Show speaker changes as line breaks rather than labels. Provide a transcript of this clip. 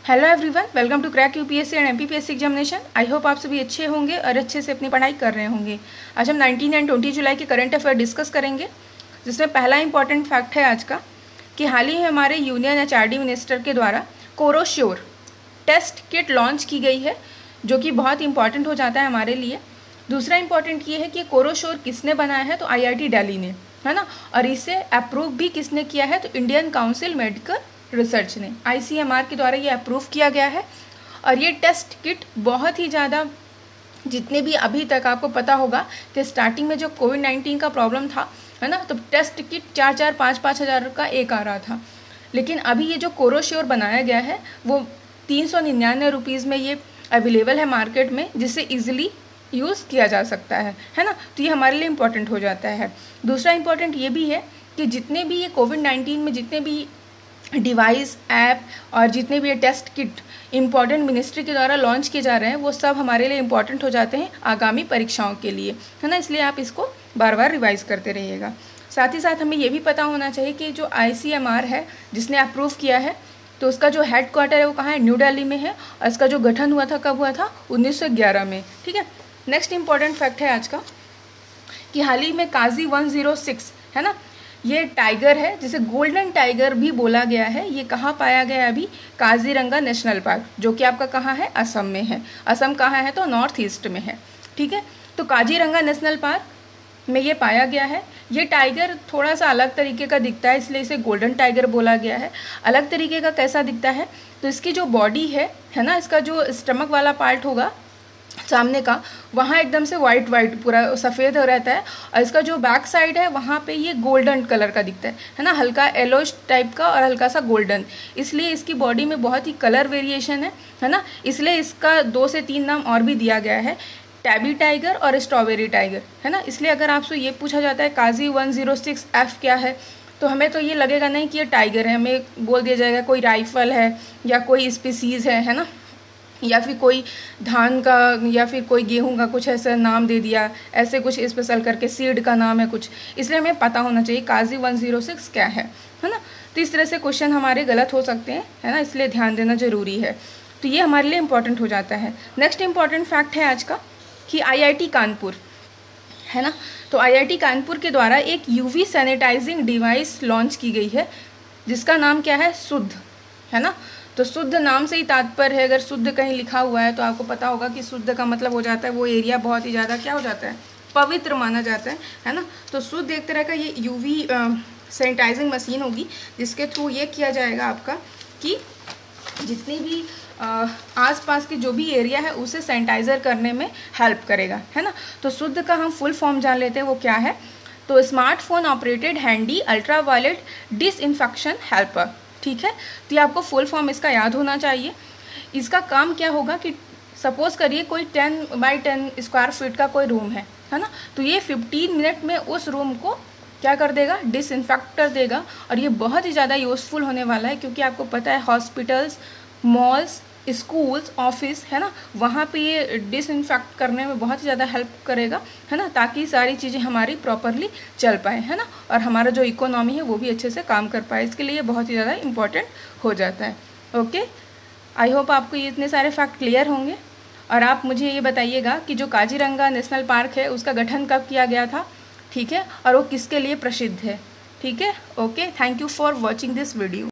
Hello everyone, welcome to crack UPSC and MPPSC examination. I hope आप सभी अच्छे होंगे और अच्छे से अपनी पढ़ाई कर रहे होंगे। आज हम 19 एंड 20 जुलाई के करंट अफेयर डिस्कस करेंगे, जिसमें पहला इंपॉर्टेंट फैक्ट है आज का कि हाल ही हमारे यूनियन एचआरडी मिनिस्टर के द्वारा कोरोश्योर टेस्ट किट लॉन्च की गई है, जो कि बहुत इंपॉर्टेंट हो जाता है हमारे लिए। दूसरा इंपॉर्टेंट ये है कि कोरोश्योर किसने बनाया है, तो आईआईटी दिल्ली ने, है ना। और इसे अप्रूव भी किसने किया है, तो इंडियन काउंसिल मेडिकल रिसर्च ने, आईसीएमआर के द्वारा ये अप्रूव किया गया है। और ये टेस्ट किट बहुत ही ज़्यादा, जितने भी अभी तक आपको पता होगा कि स्टार्टिंग में जो कोविड-19 का प्रॉब्लम था, है ना, तो टेस्ट किट 4-4, 5-5 हज़ार का एक आ रहा था। लेकिन अभी ये जो कोरोश्योर बनाया गया है वो 399 रुपीज़ में ये अवेलेबल है मार्केट में, जिससे ईजिली यूज़ किया जा सकता है ना। तो ये हमारे लिए इम्पॉर्टेंट हो जाता है। दूसरा इम्पॉर्टेंट ये भी है कि जितने भी ये कोविड-19 में जितने भी डिवाइस, ऐप और जितने भी ये टेस्ट किट इम्पॉर्टेंट मिनिस्ट्री के द्वारा लॉन्च किए जा रहे हैं, वो सब हमारे लिए इम्पॉर्टेंट हो जाते हैं आगामी परीक्षाओं के लिए, है ना। इसलिए आप इसको बार बार रिवाइज करते रहिएगा। साथ ही साथ हमें ये भी पता होना चाहिए कि जो आईसीएमआर है जिसने अप्रूव किया है, तो उसका जो हेड क्वार्टर है वो कहाँ है, न्यू दिल्ली में है। और इसका जो गठन हुआ था कब हुआ था, 1911 में। ठीक है। नेक्स्ट इम्पॉर्टेंट फैक्ट है आज का कि हाल ही में काजी 106, है ना, ये टाइगर है जिसे गोल्डन टाइगर भी बोला गया है। ये कहाँ पाया गया है अभी, काजीरंगा नेशनल पार्क, जो कि आपका कहाँ है, असम में है। असम कहाँ है, तो नॉर्थ ईस्ट में है। ठीक है। तो काजीरंगा नेशनल पार्क में ये पाया गया है। ये टाइगर थोड़ा सा अलग तरीके का दिखता है, इसलिए इसे गोल्डन टाइगर बोला गया है। अलग तरीके का कैसा दिखता है, तो इसकी जो बॉडी है ना, इसका जो स्टमक वाला पार्ट होगा सामने का, वहाँ एकदम से वाइट पूरा सफ़ेद हो रहता है। और इसका जो बैक साइड है वहाँ पे ये गोल्डन कलर का दिखता है ना, हल्का येलोइश टाइप का और हल्का सा गोल्डन। इसलिए इसकी बॉडी में बहुत ही कलर वेरिएशन है ना। इसलिए इसका 2 से 3 नाम और भी दिया गया है, टैबी टाइगर और स्ट्रॉबेरी टाइगर, है ना। इसलिए अगर आपसे ये पूछा जाता है काजी 106F क्या है, तो हमें तो ये लगेगा नहीं कि ये टाइगर है, हमें बोल दिया जाएगा कोई राइफल है या कोई स्पीसीज़ है ना, या फिर कोई धान का या फिर कोई गेहूं का कुछ ऐसा नाम दे दिया, ऐसे कुछ स्पेशल करके सीड का नाम है कुछ। इसलिए हमें पता होना चाहिए काजी 106 क्या है ना। तो इस तरह से क्वेश्चन हमारे गलत हो सकते हैं, है ना, इसलिए ध्यान देना ज़रूरी है। तो ये हमारे लिए इम्पॉर्टेंट हो जाता है। नेक्स्ट इम्पॉर्टेंट फैक्ट है आज का कि आईआईटी कानपुर, है ना, तो आईआईटी कानपुर के द्वारा एक यूवी सैनिटाइजिंग डिवाइस लॉन्च की गई है, जिसका नाम क्या है, शुद्ध, है ना। तो शुद्ध नाम से ही तात्पर्य है, अगर शुद्ध कहीं लिखा हुआ है तो आपको पता होगा कि शुद्ध का मतलब हो जाता है वो एरिया बहुत ही ज़्यादा क्या हो जाता है, पवित्र माना जाता है ना। तो शुद्ध एक तरह का ये यूवी सैनिटाइजिंग मशीन होगी, जिसके थ्रू ये किया जाएगा आपका कि जितनी भी आसपास के जो भी एरिया है उसे सैनिटाइज़र करने में हेल्प करेगा, है ना। तो शुद्ध का हम फुल फॉर्म जान लेते हैं, वो क्या है, तो smartphone operated handy ultraviolet disinfection helper. ठीक है। तो ये आपको फुल फॉर्म इसका याद होना चाहिए। इसका काम क्या होगा कि सपोज करिए कोई 10 बाई 10 स्क्वायर फीट का कोई रूम है ना, तो ये 15 मिनट में उस रूम को क्या कर देगा, डिसइंफेक्ट कर देगा। और ये बहुत ही ज़्यादा यूज़फुल होने वाला है, क्योंकि आपको पता है हॉस्पिटल्स, मॉल्स, स्कूल्स, ऑफिस, है ना, वहाँ पे ये डिसइंफेक्ट करने में बहुत ही ज़्यादा हेल्प करेगा, है ना, ताकि सारी चीज़ें हमारी प्रॉपरली चल पाए, है ना, और हमारा जो इकोनॉमी है वो भी अच्छे से काम कर पाए। इसके लिए ये बहुत ही ज़्यादा इम्पॉर्टेंट हो जाता है। ओके, आई होप आपको ये इतने सारे फैक्ट क्लियर होंगे। और आप मुझे ये बताइएगा कि जो काजीरंगा नेशनल पार्क है उसका गठन कब किया गया था, ठीक है, और वो किसके लिए प्रसिद्ध है। ठीक है। Okay, thank you for watching this video.